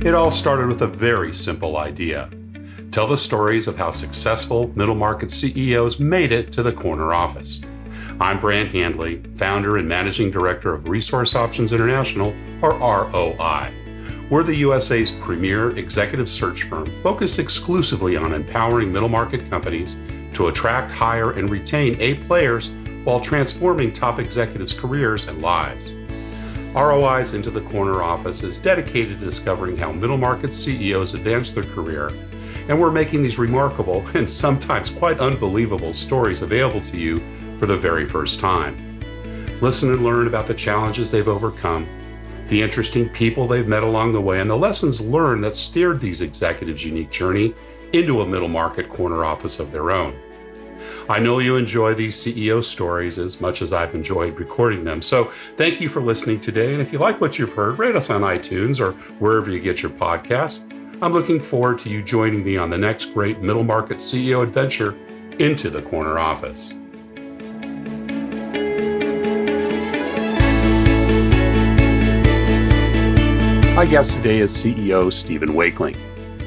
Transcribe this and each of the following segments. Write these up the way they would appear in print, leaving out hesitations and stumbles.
It all started with a very simple idea. Tell the stories of how successful middle market CEOs made it to the corner office. I'm Brant Handley, founder and managing director of Resource Options International, or ROI. We're the USA's premier executive search firm focused exclusively on empowering middle market companies to attract, hire, and retain A players while transforming top executives' careers and lives. ROI's Into the Corner office is dedicated to discovering how middle market CEOs advance their career, and we're making these remarkable and sometimes quite unbelievable stories available to you for the very first time. Listen and learn about the challenges they've overcome, the interesting people they've met along the way, and the lessons learned that steered these executives' unique journey into a middle market corner office of their own. I know you enjoy these CEO stories as much as I've enjoyed recording them. So thank you for listening today. And if you like what you've heard, rate us on iTunes or wherever you get your podcasts. I'm looking forward to you joining me on the next great middle market CEO adventure into the corner office. My guest today is CEO Stephen Wakeling.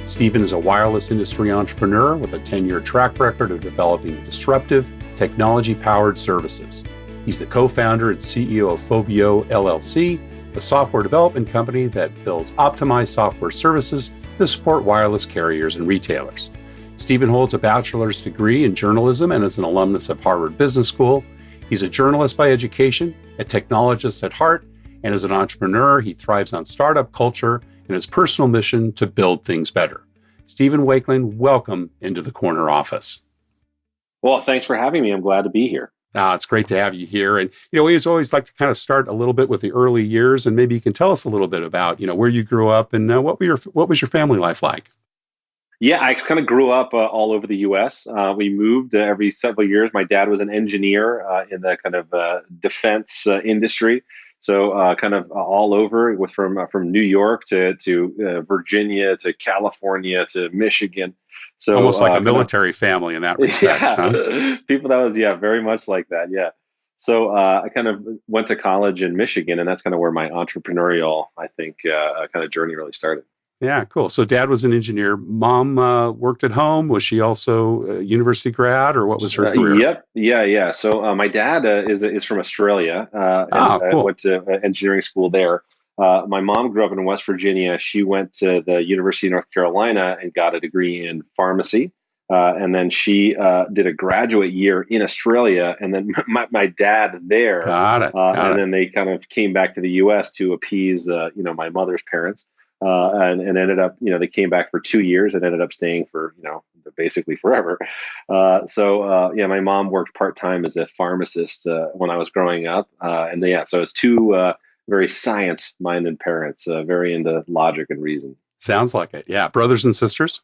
Stephen is a wireless industry entrepreneur with a 10-year track record of developing disruptive, technology-powered services. He's the co-founder and CEO of Phobio, LLC, a software development company that builds optimized software services to support wireless carriers and retailers. Stephen holds a bachelor's degree in journalism and is an alumnus of Harvard Business School. He's a journalist by education, a technologist at heart, and as an entrepreneur, he thrives on startup culture and his personal mission to build things better. Stephen Wakeling, welcome into the corner office. Well, thanks for having me. I'm glad to be here. It's great to have you here. And, we always like to kind of start a little bit with the early years, and maybe you can tell us a little bit about, where you grew up and what was your family life like? Yeah, I kind of grew up all over the U.S. We moved every several years. My dad was an engineer in the kind of defense industry. So kind of all over. It was from New York to Virginia to California to Michigan. So almost like a military family in that respect. Yeah, huh? people that was very much like that. Yeah. So I kind of went to college in Michigan, and that's kind of where my entrepreneurial, I think, kind of journey really started. Yeah, cool. So dad was an engineer. Mom worked at home. Was she also a university grad, or what was her career? Yep. Yeah. So my dad is from Australia, Cool. went to engineering school there. My mom grew up in West Virginia. She went to the University of North Carolina and got a degree in pharmacy. And then she did a graduate year in Australia, and then my dad there. Got it. And then they kind of came back to the U.S. to appease, my mother's parents. And ended up, they came back for 2 years and ended up staying for, basically forever. So my mom worked part-time as a pharmacist when I was growing up. So it's two very science-minded parents, very into logic and reason. Sounds like it. Yeah. Brothers and sisters?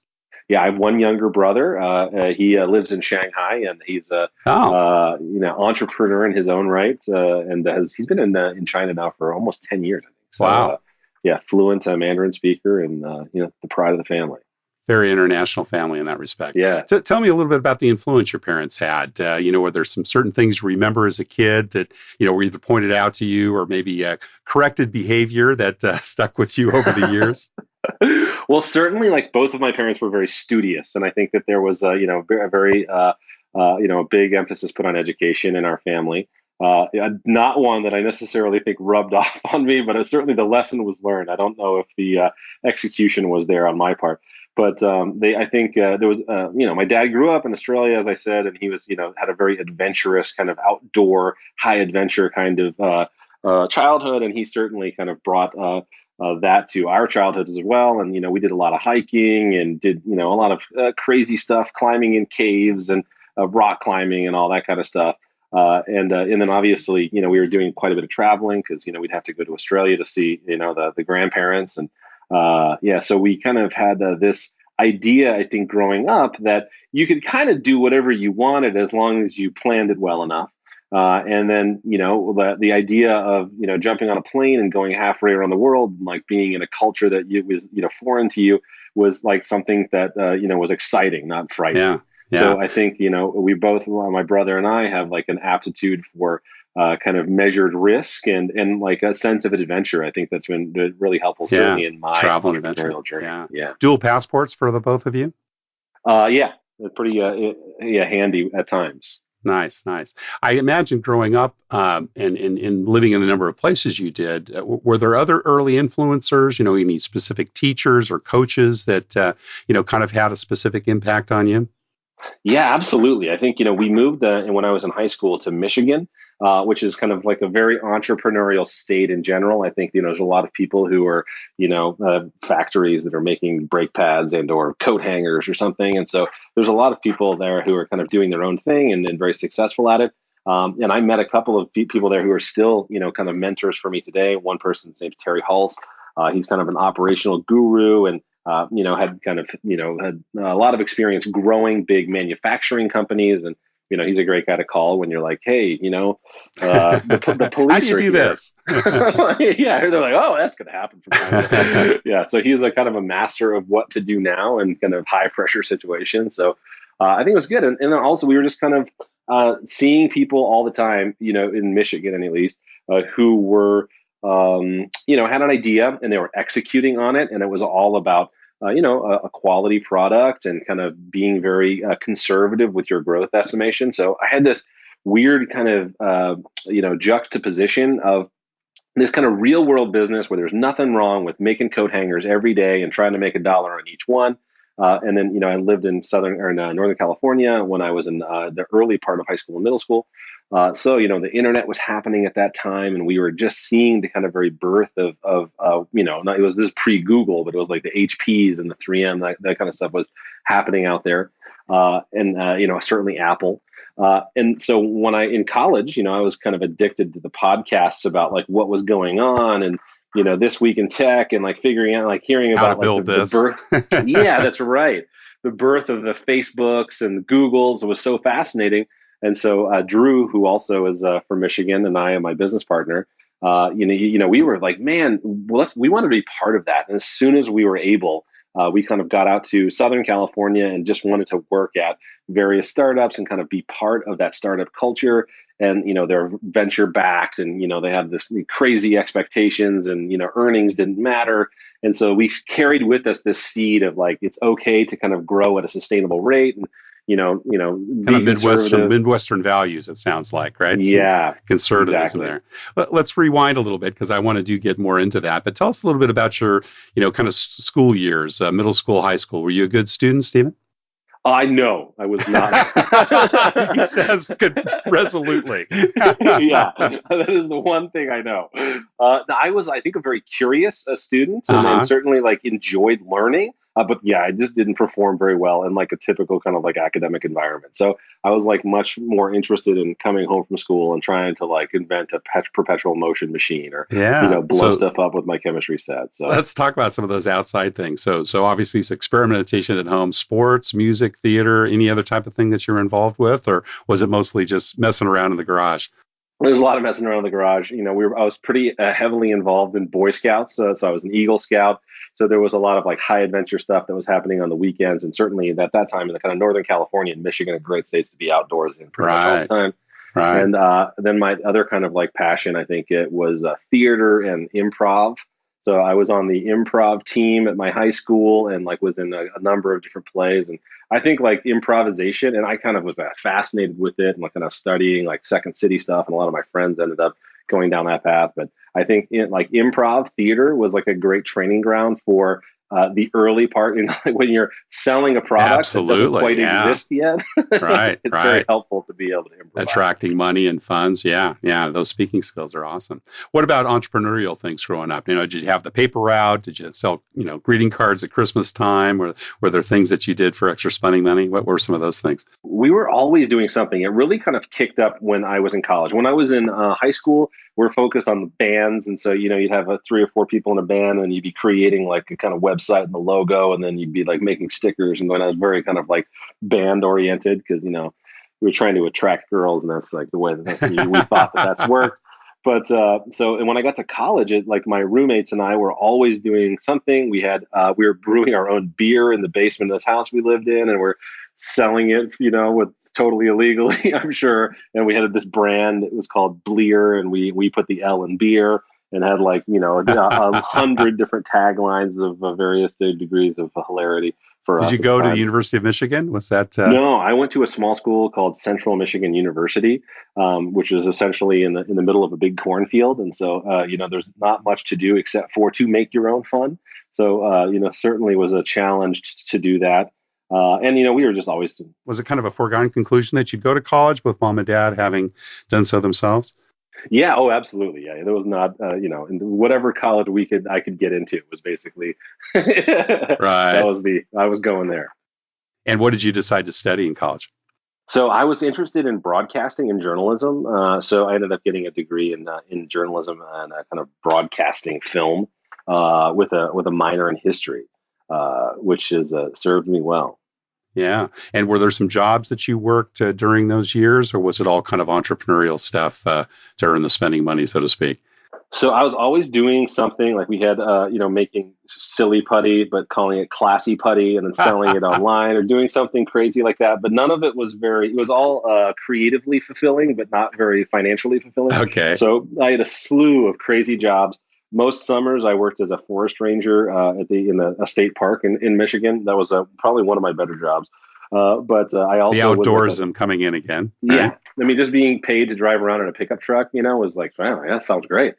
Yeah, I have one younger brother. He lives in Shanghai, and he's a entrepreneur in his own right, and he's been in China now for almost 10 years, I think. So, wow. Fluent Mandarin speaker, and the pride of the family. Very international family in that respect. Yeah. So tell me a little bit about the influence your parents had. Were there some certain things you remember as a kid that were either pointed out to you, or maybe corrected behavior that stuck with you over the years? Well, certainly, like both of my parents were very studious, and I think that there was a very a big emphasis put on education in our family. Not one that I necessarily think rubbed off on me, but certainly the lesson was learned. I don't know if the execution was there on my part, but I think there was, my dad grew up in Australia, as I said, and he was, had a very adventurous kind of outdoor, high adventure kind of childhood, and he certainly kind of brought that to our childhood as well. And we did a lot of hiking and did a lot of crazy stuff, climbing in caves and rock climbing and all that kind of stuff. And then obviously, we were doing quite a bit of traveling because, we'd have to go to Australia to see, the grandparents. And so we kind of had this idea, I think, growing up that you could kind of do whatever you wanted as long as you planned it well enough. And then, the idea of, jumping on a plane and going halfway around the world, like being in a culture that was, foreign to you, was like something that, was exciting, not frightening. Yeah. So I think, we both, my brother and I, have like an aptitude for kind of measured risk and like a sense of adventure. I think that's been really helpful, Yeah. certainly in my Travel and adventure. entrepreneurial journey. Yeah. Yeah. Dual passports for the both of you? Yeah. Pretty handy at times. Nice, nice. I imagine growing up and living in the number of places you did, were there other early influencers, any specific teachers or coaches that, kind of had a specific impact on you? Yeah, absolutely. I think, we moved when I was in high school to Michigan, which is kind of like a very entrepreneurial state in general. I think, there's a lot of people who are, factories that are making brake pads and or coat hangers or something. And so there's a lot of people there who are kind of doing their own thing and very successful at it. And I met a couple of people there who are still, kind of mentors for me today. One person's named Terry Hulse. He's kind of an operational guru and had kind of, had a lot of experience growing big manufacturing companies. And, he's a great guy to call when you're like, hey, the police How do you are do here. this? Yeah. They're like, oh, that's going to happen from time to time. Yeah. So he's a kind of a master of what to do now in kind of high pressure situations. So I think it was good. And then also we were just kind of seeing people all the time, in Michigan, at least, who were, had an idea and they were executing on it. And it was all about, a quality product and kind of being very conservative with your growth estimation. So I had this weird kind of, juxtaposition of this kind of real world business where there's nothing wrong with making coat hangers every day and trying to make $1 on each one. And then, I lived in Northern California when I was in the early part of high school and middle school. So, the internet was happening at that time, and we were just seeing the kind of very birth of not, it was this pre-Google, but it was like the HPs and the 3M, that kind of stuff was happening out there. Certainly Apple. And so when in college, I was kind of addicted to the podcasts about like what was going on and, this week in tech and like figuring out, like hearing How about to build like the this. birth. Yeah, that's right. The birth of the Facebooks and Googles was so fascinating. And so Drew, who also is from Michigan, and I am my business partner, we were like, man, we want to be part of that. And as soon as we were able, we kind of got out to Southern California and just wanted to work at various startups and kind of be part of that startup culture. And, they're venture backed and, they have this crazy expectations and, earnings didn't matter. And so we carried with us this seed of like, it's okay to kind of grow at a sustainable rate and, be kind of Midwestern values, it sounds like, right? Yeah, some conservatism exactly. there. Let's rewind a little bit because I want to get more into that. But tell us a little bit about your, kind of school years, middle school, high school. Were you a good student, Stephen? I know I was not. He says resolutely. Yeah, that is the one thing I know. I was, I think, a very curious student and certainly like enjoyed learning. But yeah, I just didn't perform very well in like a typical kind of like academic environment. So I was like much more interested in coming home from school and trying to like invent a perpetual motion machine or blow stuff up with my chemistry set. So let's talk about some of those outside things. So obviously it's experimentation at home, sports, music, theater, any other type of thing that you're involved with, or was it mostly just messing around in the garage? There's a lot of messing around in the garage. I was pretty heavily involved in Boy Scouts. So I was an Eagle Scout. So there was a lot of like high adventure stuff that was happening on the weekends. And certainly at that time in the kind of Northern California and Michigan are great states to be outdoors in pretty much all the time. Right. And then my other kind of like passion, I think it was theater and improv. So I was on the improv team at my high school and like was in a number of different plays. And I think like improvisation, and I kind of was fascinated with it and like kind of studying like Second City stuff. And a lot of my friends ended up going down that path. But I think like improv theater was like a great training ground for the early part in like when you're selling a product that doesn't quite exist yet. Right. It's very helpful to be able to improvise. Attracting money and funds. Yeah. Those speaking skills are awesome. What about entrepreneurial things growing up? Did you have the paper route? Did you sell, greeting cards at Christmas time? Or were there things that you did for extra spending money? What were some of those things? We were always doing something. It really kind of kicked up when I was in college. When I was in high school, we're focused on the bands. And so, you'd have 3 or 4 people in a band and you'd be creating like a kind of website and the logo. And then you'd be like making stickers. And then I was very kind of like band oriented because, we were trying to attract girls. And that's like the way that we thought that's worked. But and when I got to college, like my roommates and I were always doing something. We were brewing our own beer in the basement of this house we lived in, and we're selling it, with totally illegally, I'm sure. And we had this brand. It was called Bleer, and we put the L in beer, and had like, a hundred different taglines of various degrees of hilarity for Did us you at the go to the time. University of Michigan? Was that? No, I went to a small school called Central Michigan University, which is essentially in the middle of a big cornfield, and so there's not much to do except for to make your own fun. So certainly was a challenge to do that, and we were just always. Was it kind of a foregone conclusion that you'd go to college with mom and dad having done so themselves? Yeah, oh, absolutely. Yeah, there was not, in whatever college I could get into was basically Right. I was going there. And what did you decide to study in college? So I was interested in broadcasting and journalism. So I ended up getting a degree in journalism and kind of broadcasting film with a minor in history, which has served me well. Yeah. And were there some jobs that you worked during those years, or was it all kind of entrepreneurial stuff to earn the spending money, so to speak? So I was always doing something like we had, making silly putty, but calling it classy putty and then selling it online or doing something crazy like that. But none of it was it was all creatively fulfilling, but not very financially fulfilling. Okay. So I had a slew of crazy jobs. Most summers I worked as a forest ranger in a state park in Michigan. That was probably one of my better jobs. But I The also was like outdoorsism coming in again, yeah. right? I mean, just being paid to drive around in a pickup truck, was like, wow, that sounds great.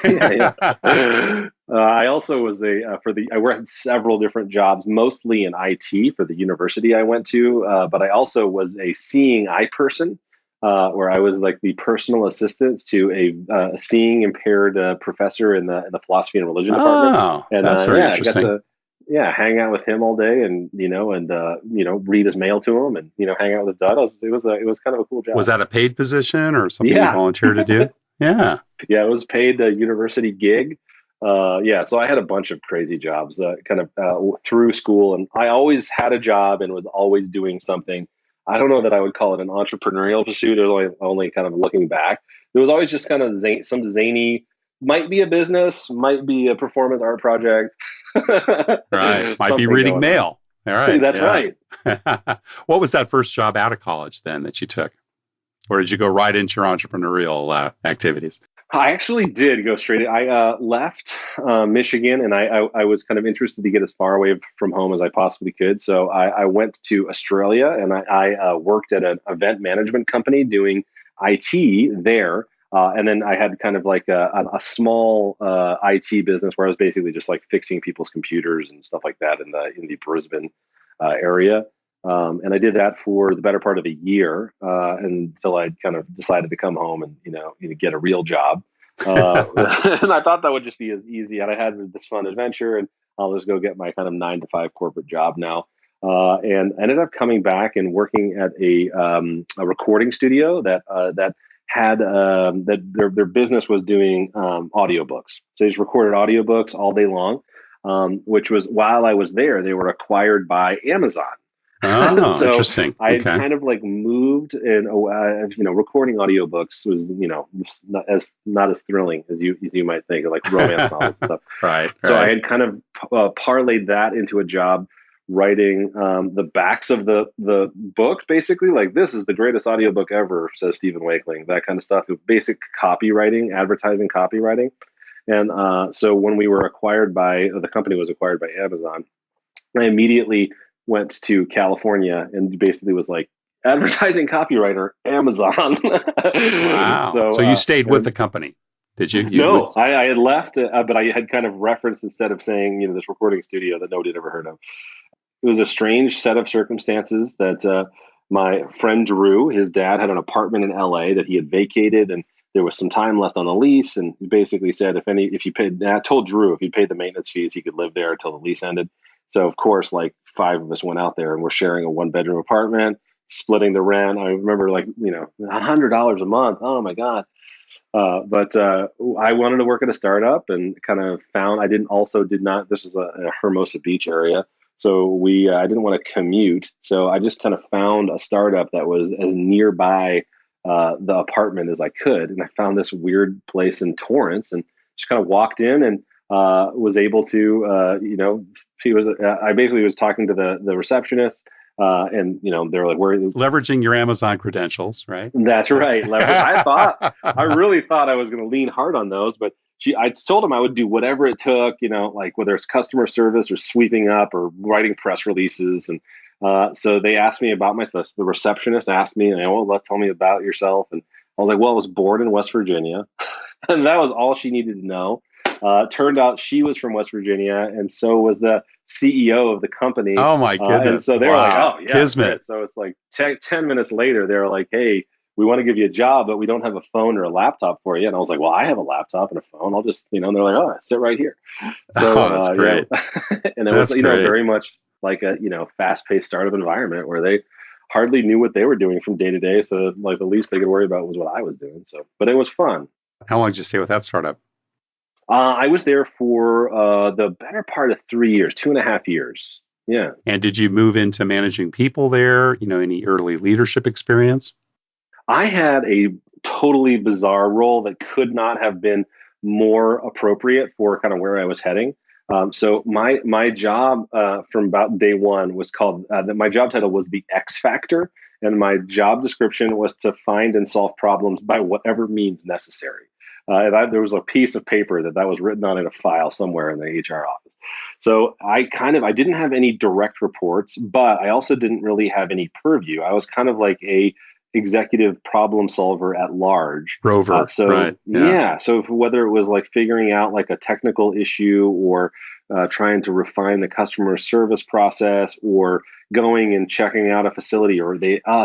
Yeah. I also was I worked several different jobs, mostly in IT for the university I went to. But I also was a seeing eye person, where I was like the personal assistant to a seeing impaired professor in the philosophy and religion department. Oh, And that's very I got interesting. to hang out with him all day and read his mail to him and hang out with his dad. It was kind of a cool Was job. that a paid position or something you Yeah, volunteered to do? Yeah. yeah, it was paid a university gig. So I had a bunch of crazy jobs kind of through school, and I always had a job and was always doing something. I don't know that I would call it an entrepreneurial pursuit, or only kind of looking back. There was always just kind of some zany, might be a business, might be a performance art project, Right. Might be something reading going on. mail. All right. That's Yeah. right. What was that first job out of college then that you took? Or did you go right into your entrepreneurial activities? I actually did go straight. I left Michigan, and I was kind of interested to get as far away from home as I possibly could. So I went to Australia, and I worked at an event management company doing IT there. And then I had kind of like a small IT business where I was basically just like fixing people's computers and stuff like that in the Brisbane area. And I did that for the better part of a year until I kind of decided to come home and get a real job. And I thought that would just be as easy. And I had this fun adventure, and I'll just go get my kind of 9 to 5 corporate job now. And I ended up coming back and working at a recording studio that had that their business was doing audiobooks. So they just recorded audiobooks all day long. Which was while I was there, they were acquired by Amazon. Oh, So interesting. I had Okay. kind of like moved and recording audiobooks was not as thrilling as you might think, like romance novels and stuff. Right, So I right. had kind of parlayed that into a job writing the backs of the book, basically like this is the greatest audiobook ever, says Stephen Wakeling, that kind of stuff, basic copywriting, advertising copywriting. And so when the company was acquired by Amazon, I immediately went to California and basically was like advertising copywriter, Amazon. Wow. So So you stayed with the company. Did you? You would. no, I had left, but I had kind of referenced, instead of saying this recording studio that nobody had ever heard of. It was a strange set of circumstances that my friend Drew, his dad had an apartment in LA that he had vacated, and there was some time left on the lease, and he basically said if you paid, and I told Drew if he paid the maintenance fees, he could live there until the lease ended. So of course, like 5 of us went out there, and we're sharing a 1 bedroom apartment, splitting the rent. I remember like $100 a month. Oh my god. But I wanted to work at a startup and kind of found did not. This is a Hermosa Beach area, so I didn't want to commute. So I just kind of found a startup that was as nearby the apartment as I could, and I found this weird place in Torrance, and just kind of walked in and was able to, she was. I basically was talking to the receptionist. And they're like, "Where?" Leveraging your Amazon credentials, right? That's right. Leverage. I really thought I was going to lean hard on those, but I told him I would do whatever it took, like whether it's customer service or sweeping up or writing press releases. And so they asked me about myself. The receptionist asked me, tell me about yourself. And I was like, well, I was born in West Virginia. And that was all she needed to know. Turned out she was from West Virginia, and so was the CEO of the company. Oh my goodness! And so they were like, "Oh yeah, Kismet." So it's like 10 minutes later, they're like, "Hey, we want to give you a job, but we don't have a phone or a laptop for you." And I was like, "Well, I have a laptop and a phone. I'll just, and they're like, "Oh, sit right here." So that's great. And it was, very much like a, fast-paced startup environment where they hardly knew what they were doing from day to day. So like the least they could worry about was what I was doing. So, but it was fun. How long did you stay with that startup? I was there for the better part of 3 years, 2.5 years. Yeah. And did you move into managing people there? Any early leadership experience? I had a totally bizarre role that could not have been more appropriate for kind of where I was heading. So my job from about day one was called, my job title was the X Factor. And my job description was to find and solve problems by whatever means necessary. There was a piece of paper that was written on in a file somewhere in the HR office. So I didn't have any direct reports, but I also didn't really have any purview. I was kind of like a executive problem solver at large. Rover, right? Yeah. So whether it was like figuring out like a technical issue or trying to refine the customer service process or going and checking out a facility, or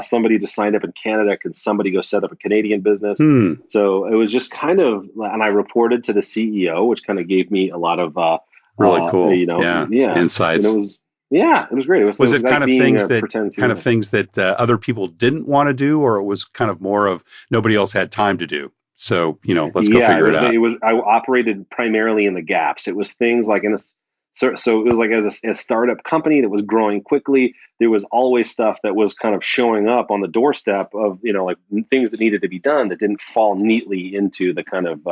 somebody just signed up in Canada. Can somebody go set up a Canadian business? So it was just kind of, and I reported to the CEO, which kind of gave me a lot of really cool, insights. And it was great. Was it kind of things that other people didn't want to do, or it was kind of more of nobody else had time to do? So, let's go figure it out. I operated primarily in the gaps. It was things like so it was like as a startup company that was growing quickly, there was always stuff that was kind of showing up on the doorstep of, like things that needed to be done that didn't fall neatly into the kind of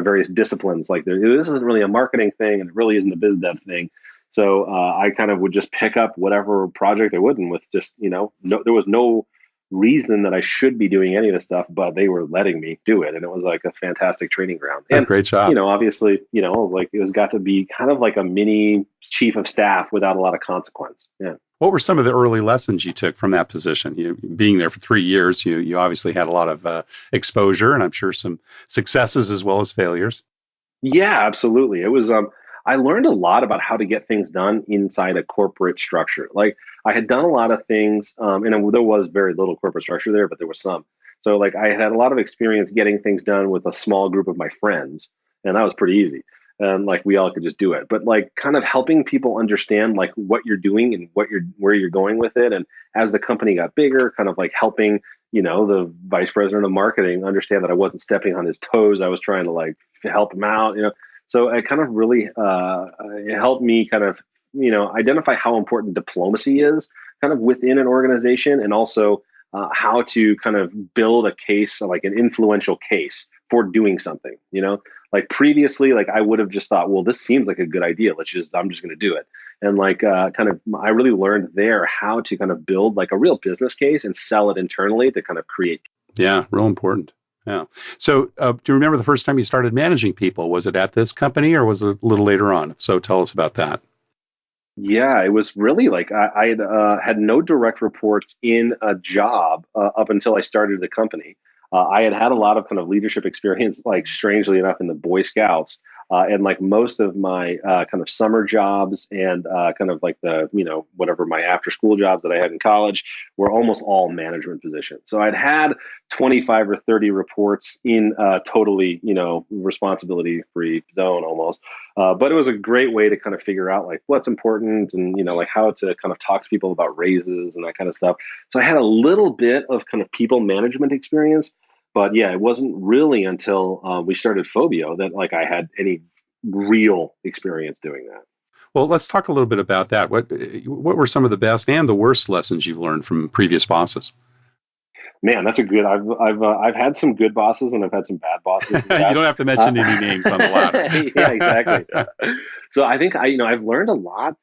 various disciplines. Like this isn't really a marketing thing and it really isn't a biz dev thing. So I kind of would just pick up whatever project I would, and with just, there was no reason that I should be doing any of this stuff, but they were letting me do it. And it was like a fantastic training ground. And great job. Obviously, like it was got to be kind of like a mini chief of staff without a lot of consequence. Yeah. What were some of the early lessons you took from that position? Being there for 3 years, you obviously had a lot of exposure, and I'm sure some successes as well as failures. Yeah, absolutely. It was, I learned a lot about how to get things done inside a corporate structure. Like I had done a lot of things, and there was very little corporate structure there, but there was some. So like I had a lot of experience getting things done with a small group of my friends, and that was pretty easy. And like we all could just do it. But like kind of helping people understand like what you're doing and where you're going with it. And as the company got bigger, kind of like helping, the vice president of marketing understand that I wasn't stepping on his toes. I was trying to like help him out, So it kind of really it helped me kind of, identify how important diplomacy is kind of within an organization, and also how to kind of build a case, like an influential case for doing something, like previously, like I would have just thought, well, this seems like a good idea. I'm just going to do it. And like I really learned there how to kind of build like a real business case and sell it internally to kind of create. Yeah, real important. Yeah. So do you remember the first time you started managing people? Was it at this company or was it a little later on? So tell us about that. Yeah, it was really like I had no direct reports in a job up until I started the company. I had a lot of kind of leadership experience, like strangely enough, in the Boy Scouts. And like most of my kind of summer jobs and kind of like the, whatever my after school jobs that I had in college were almost all management positions. So I'd had 25 or 30 reports in a totally, responsibility free zone almost. But it was a great way to kind of figure out like what's important and, like how to kind of talk to people about raises and that kind of stuff. So I had a little bit of kind of people management experience. But yeah, it wasn't really until we started Phobio that like I had any real experience doing that. Well, let's talk a little bit about that. What were some of the best and the worst lessons you've learned from previous bosses? Man, that's a good. I've had some good bosses and I've had some bad bosses. You don't have to mention any names on the ladder. Yeah, exactly. So I think I've learned a lot.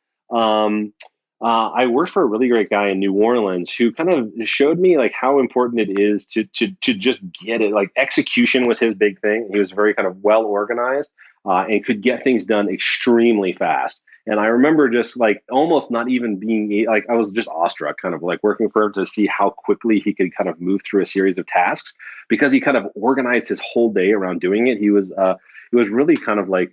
I worked for a really great guy in New Orleans who kind of showed me like how important it is to just get it. Like execution was his big thing. He was very kind of well organized and could get things done extremely fast. And I remember just like almost not even being like I was just awestruck, kind of like working for him to see how quickly he could kind of move through a series of tasks because he kind of organized his whole day around doing it. He was really kind of like.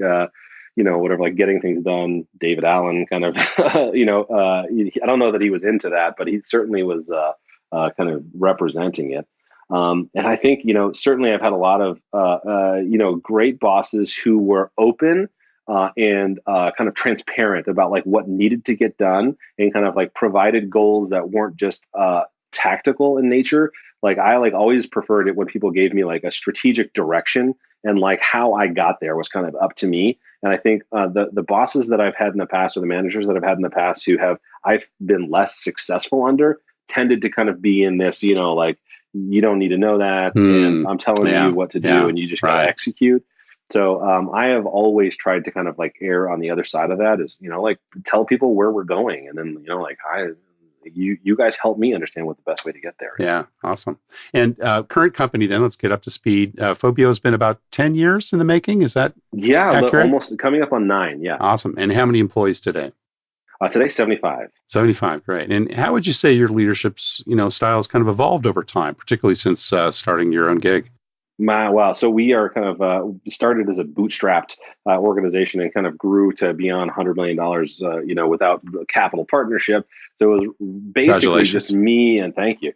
Whatever, like getting things done, David Allen kind of, I don't know that he was into that, but he certainly was kind of representing it. And I think, certainly I've had a lot of, great bosses who were open and kind of transparent about like what needed to get done and kind of like provided goals that weren't just tactical in nature. Like I like always preferred it when people gave me like a strategic direction and like how I got there was kind of up to me. And I think the bosses that I've had in the past or the managers that I've had in the past who I've been less successful under tended to kind of be in this, like, you don't need to know that. And I'm telling you what to do and you just got to execute. So I have always tried to kind of like err on the other side of that is, like tell people where we're going. And then, like you guys help me understand what the best way to get there is. Yeah, awesome. And current company, then let's get up to speed. Phobio has been about 10 years in the making. Is that accurate? Almost coming up on 9. Yeah. Awesome. And how many employees today? Today, 75. 75, great. And how would you say your leadership's, style has kind of evolved over time, particularly since starting your own gig? Wow. So we are kind of started as a bootstrapped organization and kind of grew to beyond $100 million, without capital partnership. So it was basically just me and thank you.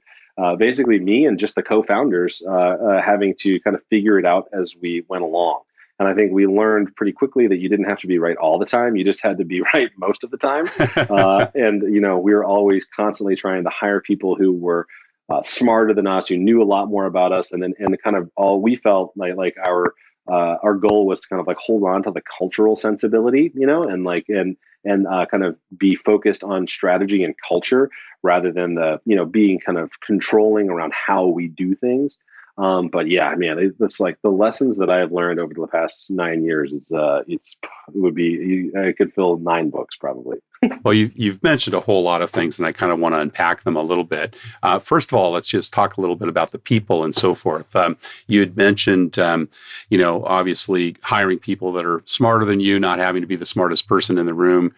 Basically me and just the co-founders having to kind of figure it out as we went along. And I think we learned pretty quickly that you didn't have to be right all the time. You just had to be right most of the time. And, we were always constantly trying to hire people who were smarter than us, who knew a lot more about us, and kind of all we felt like our goal was to kind of like hold on to the cultural sensibility, and kind of be focused on strategy and culture rather than the being kind of controlling around how we do things. But yeah, man, it's like the lessons that I have learned over the past 9 years. I could fill 9 books probably. Well, you've mentioned a whole lot of things, and I kind of want to unpack them a little bit. First of all, let's just talk a little bit about the people and so forth. You had mentioned, obviously hiring people that are smarter than you, not having to be the smartest person in the room.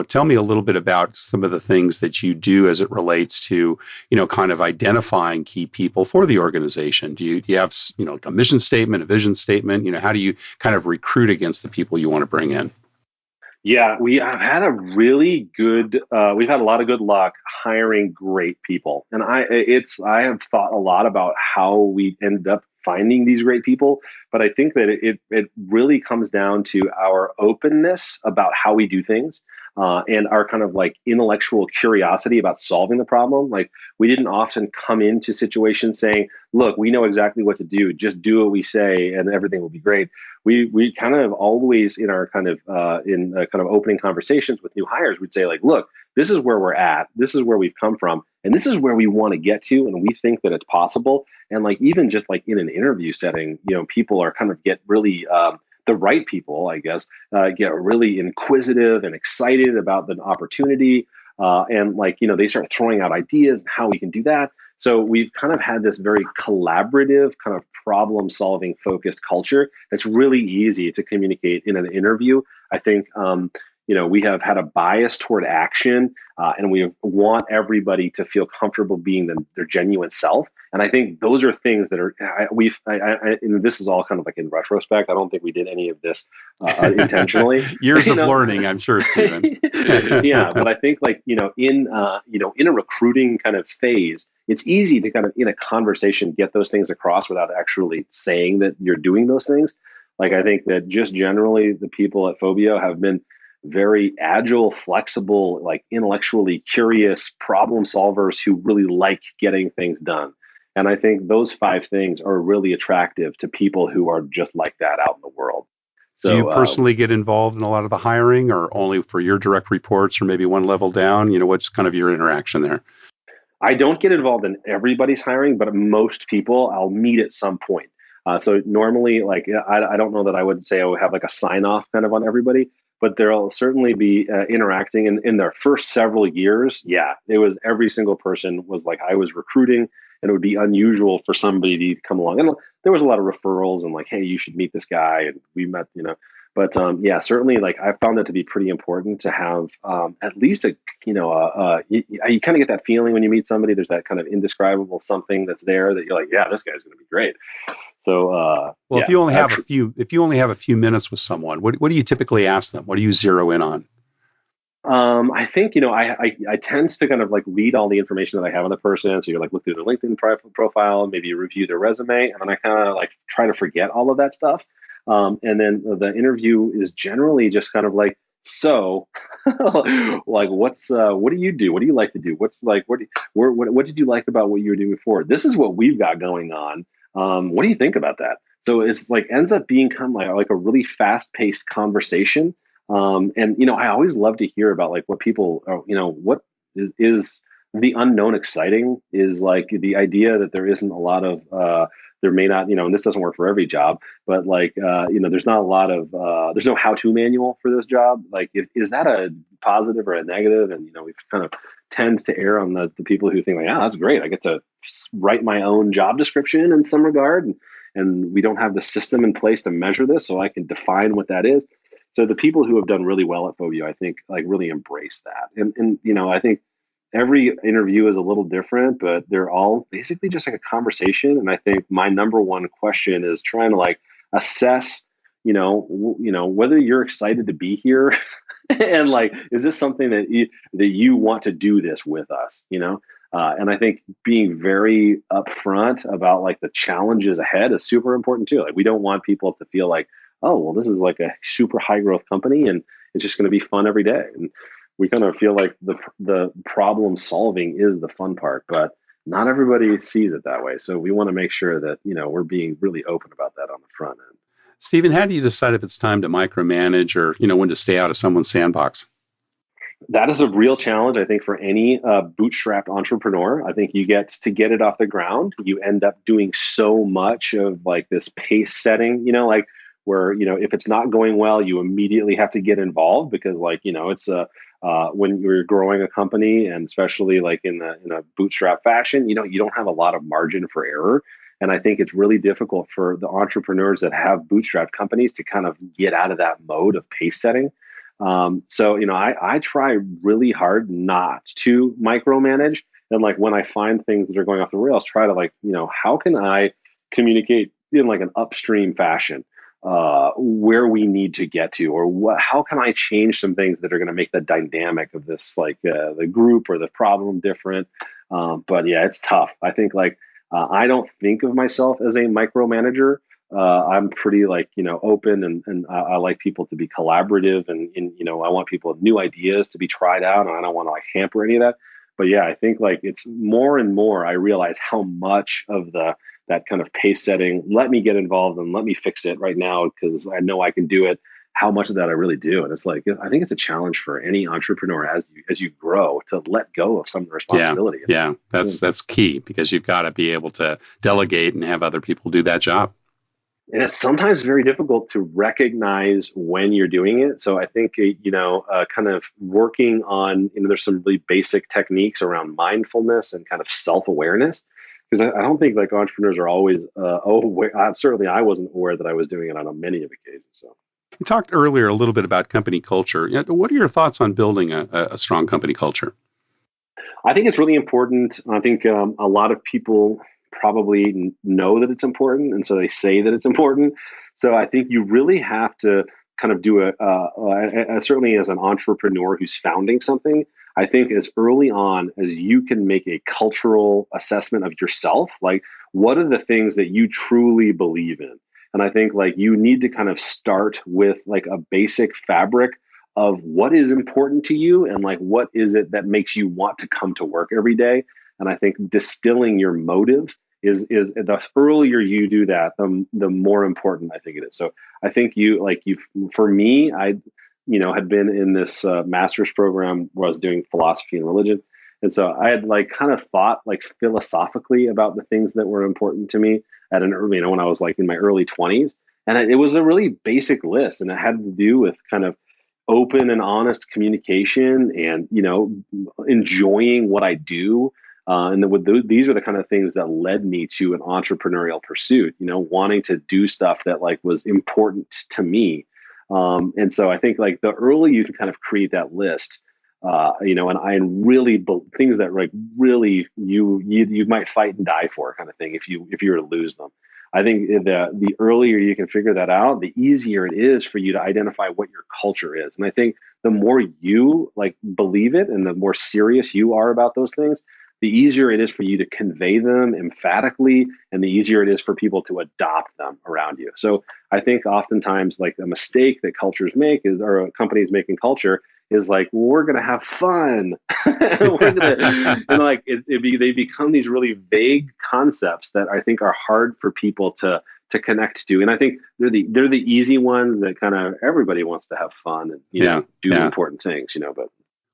Tell me a little bit about some of the things that you do as it relates to, kind of identifying key people for the organization. Do you have, a mission statement, a vision statement? How do you kind of recruit against the people you want to bring in? Yeah, we have had we've had a lot of good luck hiring great people. And I have thought a lot about how we ended up finding these great people, but I think that it really comes down to our openness about how we do things. And our kind of like intellectual curiosity about solving the problem. Like we didn't often come into situations saying, look, we know exactly what to do. Just do what we say and everything will be great. We kind of always in our kind of opening conversations with new hires, we'd say like, look, this is where we're at. This is where we've come from. And this is where we want to get to. And we think that it's possible. And like, even just like in an interview setting, people are kind of get really, the right people, I guess, get really inquisitive and excited about the opportunity. And like, they start throwing out ideas and how we can do that. So we've kind of had this very collaborative kind of problem solving focused culture that's really easy to communicate in an interview. I think, we have had a bias toward action and we want everybody to feel comfortable being their genuine self. And I think those are things that are, and this is all kind of like in retrospect. I don't think we did any of this intentionally. Years of learning, I'm sure, Stephen. Yeah, but I think like, in a recruiting kind of phase, it's easy to kind of in a conversation get those things across without actually saying that you're doing those things. Like I think that just generally the people at Phobio have been very agile, flexible, like intellectually curious problem solvers who really like getting things done. And I think those 5 things are really attractive to people who are just like that out in the world. So, do you personally get involved in a lot of the hiring or only for your direct reports or maybe one level down? What's kind of your interaction there? I don't get involved in everybody's hiring, but most people I'll meet at some point. So normally, like, I don't know that I would say I would have like a sign off kind of on everybody, but there'll certainly be interacting in their first several years. Yeah, it was every single person was like, I was recruiting, and it would be unusual for somebody to come along. And there was a lot of referrals and like, hey, you should meet this guy. And we met, but yeah, certainly like I found that to be pretty important to have at least you kind of get that feeling when you meet somebody, there's that kind of indescribable something that's there that you're like, yeah, this guy's going to be great. So, well, yeah, if you only have a few minutes with someone, what do you typically ask them? What do you zero in on? I think, I tend to kind of like read all the information that I have on the person. So you're like, look through their LinkedIn profile, maybe review their resume, and then I kind of like try to forget all of that stuff. And then the interview is generally just kind of like, so like, what do you do? What do you like to do? What's like, what did you like about what you were doing before? This is what we've got going on. What do you think about that? So it's like ends up being kind of like a really fast paced conversation. And I always love to hear about like what people are, what is the unknown exciting is like the idea that there isn't a lot of there may not, and this doesn't work for every job, but like there's not a lot of there's no how-to manual for this job. Like is that a positive or a negative? And we kind of tend to err on the people who think like, that's great, I get to write my own job description in some regard, and we don't have the system in place to measure this, so I can define what that is. So the people who have done really well at Phobio, I think, like really embrace that. And I think every interview is a little different, but they're all basically just like a conversation. And I think my number one question is trying to like assess, whether you're excited to be here and like, is this something that you want to do this with us, and I think being very upfront about like the challenges ahead is super important too. Like we don't want people to feel like, oh, well, this is like a super high growth company and it's just going to be fun every day. And we kind of feel like the problem solving is the fun part, but not everybody sees it that way. So we want to make sure that, we're being really open about that on the front end. Stephen, how do you decide if it's time to micromanage or, when to stay out of someone's sandbox? That is a real challenge, I think, for any bootstrapped entrepreneur. I think you get to get it off the ground. You end up doing so much of like this pace setting, like where, if it's not going well, you immediately have to get involved because like, it's when you're growing a company and especially like in a bootstrap fashion, you don't have a lot of margin for error. And I think it's really difficult for the entrepreneurs that have bootstrapped companies to kind of get out of that mode of pace setting. So, I try really hard not to micromanage. And like when I find things that are going off the rails, try to like, how can I communicate in like an upstream fashion where we need to get to, or how can I change some things that are going to make the dynamic of this, like the group or the problem different. But yeah, it's tough. I think like I don't think of myself as a micromanager. I'm pretty like, open and I like people to be collaborative and, I want people with new ideas to be tried out and I don't want to like hamper any of that. But yeah, I think like it's more and more I realize how much of that kind of pace setting, let me get involved and let me fix it right now because I know I can do it, how much of that I really do. And it's like, I think it's a challenge for any entrepreneur as you grow to let go of some of the responsibility. Yeah, that's key because you've got to be able to delegate and have other people do that job. And it's sometimes very difficult to recognize when you're doing it. So I think, kind of working on, there's some really basic techniques around mindfulness and kind of self-awareness. Because I don't think like entrepreneurs are always aware. Certainly I wasn't aware that I was doing it on many of occasions. So you talked earlier a little bit about company culture. What are your thoughts on building a strong company culture? I think it's really important. I think a lot of people probably know that it's important, and so they say that it's important. So I think you really have to kind of do certainly as an entrepreneur who's founding something, I think as early on as you can make a cultural assessment of yourself, like what are the things that you truly believe in? And I think like you need to kind of start with like a basic fabric of what is important to you and like what is it that makes you want to come to work every day. And I think distilling your motive is the earlier you do that, the more important I think it is. So I think for me, I had been in this master's program where I was doing philosophy and religion. And so I had like kind of thought like philosophically about the things that were important to me at an early, when I was like in my early 20s. And it was a really basic list. And it had to do with kind of open and honest communication and, enjoying what I do. These are the kind of things that led me to an entrepreneurial pursuit, wanting to do stuff that like was important to me. And so I think like the earlier you can kind of create that list, and really things that like really you might fight and die for kind of thing if you were to lose them. I think the earlier you can figure that out, the easier it is for you to identify what your culture is. And I think the more you like believe it and the more serious you are about those things, the easier it is for you to convey them emphatically, and the easier it is for people to adopt them around you. So I think oftentimes like a mistake that cultures make is, or companies make in culture, is like, we're going to have fun. They become these really vague concepts that I think are hard for people to connect to. And I think they're the easy ones that kind of everybody wants to have fun and, do important things, but.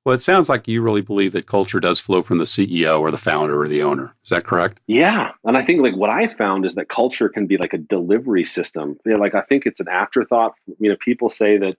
Well, it sounds like you really believe that culture does flow from the CEO or the founder or the owner. Is that correct? Yeah. And I think like what I found is that culture can be like a delivery system. Like I think it's an afterthought. People say that,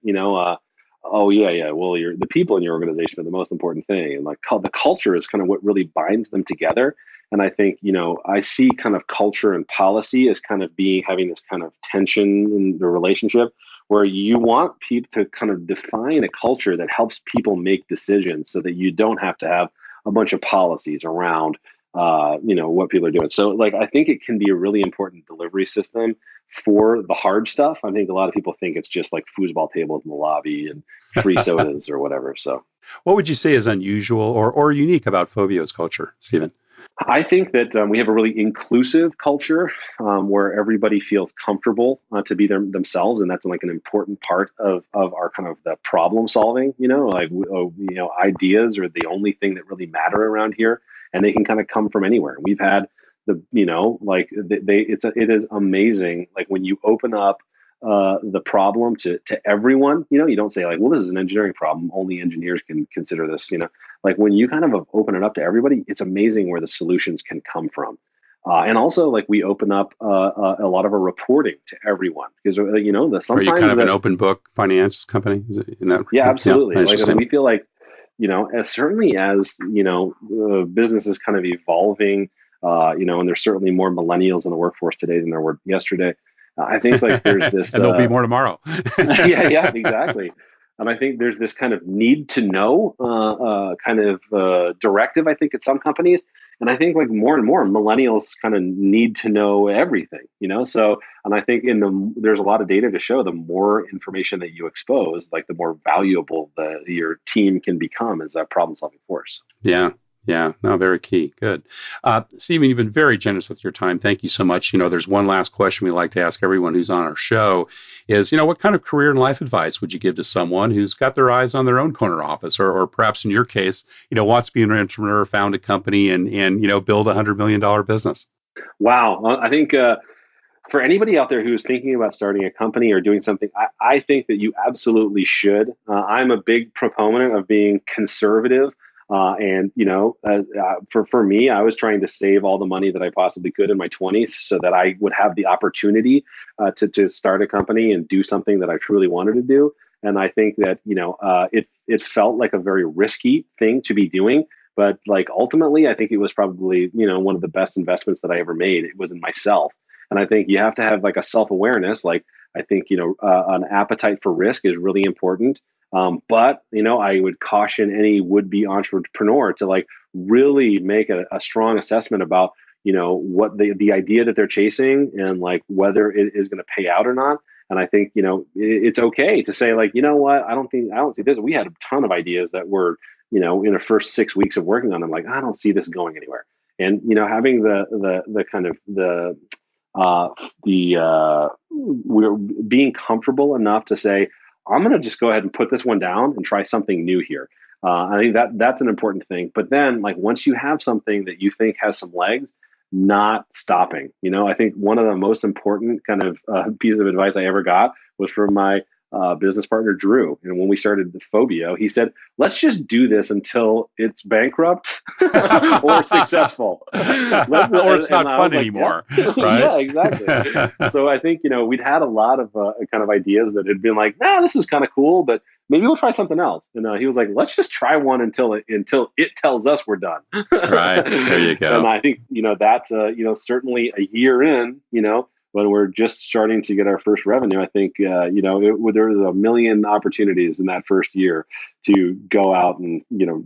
oh yeah, well, the people in your organization are the most important thing. And like the culture is kind of what really binds them together. And I think, I see kind of culture and policy as kind of having this kind of tension in the relationship, where you want people to kind of define a culture that helps people make decisions so that you don't have to have a bunch of policies around, what people are doing. So like, I think it can be a really important delivery system for the hard stuff. I think a lot of people think it's just like foosball tables in the lobby and free sodas or whatever. So what would you say is unusual or unique about Phobio's culture, Stephen? I think that we have a really inclusive culture where everybody feels comfortable to be themselves, and that's like an important part of our kind of the problem solving. Ideas are the only thing that really matter around here, and they can kind of come from anywhere. We've had it is amazing. Like when you open up the problem to everyone, you don't say like, well, this is an engineering problem, only engineers can consider this, like when you kind of open it up to everybody, it's amazing where the solutions can come from. And also like we open up a lot of our reporting to everyone because, sometimes. Are you kind of an open book finance company? In that? Yeah, absolutely. Like we feel like, as certainly as, business is kind of evolving, and there's certainly more millennials in the workforce today than there were yesterday. I think like there's this, and there'll be more tomorrow. yeah, exactly. And I think there's this kind of need to know directive, I think, at some companies. And I think like more and more millennials kind of need to know everything, So, and I think there's a lot of data to show the more information that you expose, like the more valuable your team can become as a problem solving force. Yeah, no, very key. Good. Stephen, you've been very generous with your time. Thank you so much. There's one last question we like to ask everyone who's on our show is, what kind of career and life advice would you give to someone who's got their eyes on their own corner office or perhaps in your case, wants to be an entrepreneur, found a company and build $100 million business? Wow. I think for anybody out there who's thinking about starting a company or doing something, I think that you absolutely should. I'm a big proponent of being conservative. For me, I was trying to save all the money that I possibly could in my 20s so that I would have the opportunity to start a company and do something that I truly wanted to do. And I think that, it felt like a very risky thing to be doing. But like ultimately, I think it was probably, one of the best investments that I ever made. It was in myself. And I think you have to have like a self-awareness. Like I think, an appetite for risk is really important. But I would caution any would-be entrepreneur to like really make a strong assessment about, what the idea that they're chasing and like whether it is going to pay out or not. And I think, it's okay to say like, what, I don't see this. We had a ton of ideas that were, in the first 6 weeks of working on them, like, I don't see this going anywhere. And, having the kind of we're being comfortable enough to say, I'm going to just go ahead and put this one down and try something new here. I think that's an important thing. But then like once you have something that you think has some legs, not stopping. I think one of the most important kind of piece of advice I ever got was from my business partner, Drew. And when we started the Phobio, he said, let's just do this until it's bankrupt or successful. Or it's not fun anymore. Yeah. Right? Yeah, exactly. So I think, we'd had a lot of kind of ideas that had been like, this is kind of cool, but maybe we'll try something else. And he was like, let's just try one until it tells us we're done. Right. There you go. And I think, that's, certainly a year in, when we're just starting to get our first revenue, I think, there was a million opportunities in that first year to go out and,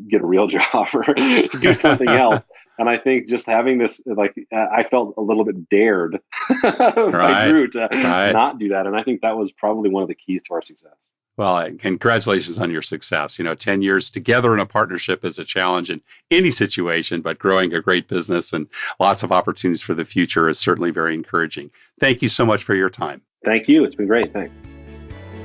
get a real job or do something else. And I think just having this, I felt a little bit dared by Drew to not do that. And I think that was probably one of the keys to our success. Well, congratulations on your success. 10 years together in a partnership is a challenge in any situation, but growing a great business and lots of opportunities for the future is certainly very encouraging. Thank you so much for your time. Thank you. It's been great. Thanks.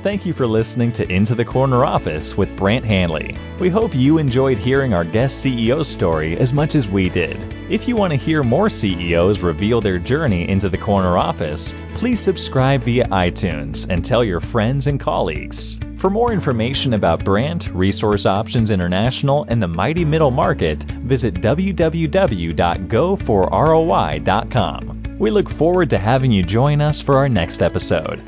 Thank you for listening to Into the Corner Office with Brant Hanley. We hope you enjoyed hearing our guest CEO story as much as we did. If you want to hear more CEOs reveal their journey into the corner office, please subscribe via iTunes and tell your friends and colleagues. For more information about Brant, Resource Options International, and the mighty middle market, visit www.goforroi.com. We look forward to having you join us for our next episode.